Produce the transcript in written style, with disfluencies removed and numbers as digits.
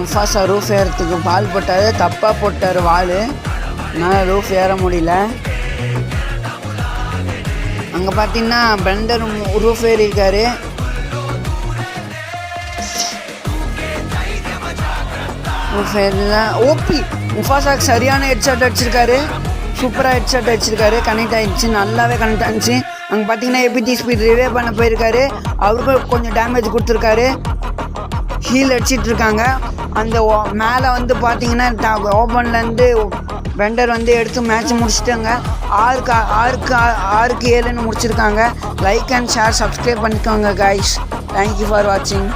Mufasa roof ஏறத்துக்கு வால் போட்டார், தப்பாக போட்டார் வால், அதனால் ரூஃப் ஏற முடியல. அங்கே பார்த்தீங்கன்னா பெண்டர் ரூஃப் ஏறியிருக்காரு. ரூஃப் ஏறல. ஓபி முஃபாசாக்கு சரியான ஹெட்ஷாட் அடிச்சிருக்காரு, சூப்பராக ஹெட்ஷாட் அடிச்சிருக்காரு, கனெக்ட் ஆகிடுச்சு, நல்லாவே கனெக்ட் ஆகிடுச்சு. அங்கே பார்த்தீங்கன்னா ஏபிடி ஸ்பீட் ரிவே பண்ண போயிருக்காரு, அவருக்கும் கொஞ்சம் டேமேஜ் கொடுத்துருக்காரு, ஹீல் அடிச்சிட்டு இருக்காங்க. அந்த மேலே வந்து பார்த்தீங்கன்னா ஓப்பன்லேருந்து வெண்டர் வந்து எடுத்து மேட்ச் முடிச்சிட்டாங்க. 6-7 முடிச்சிருக்காங்க. லைக் அண்ட் ஷேர் சப்ஸ்கிரைப் பண்ணிக்கோங்க கைஸ். தேங்க்யூ ஃபார் வாட்சிங்.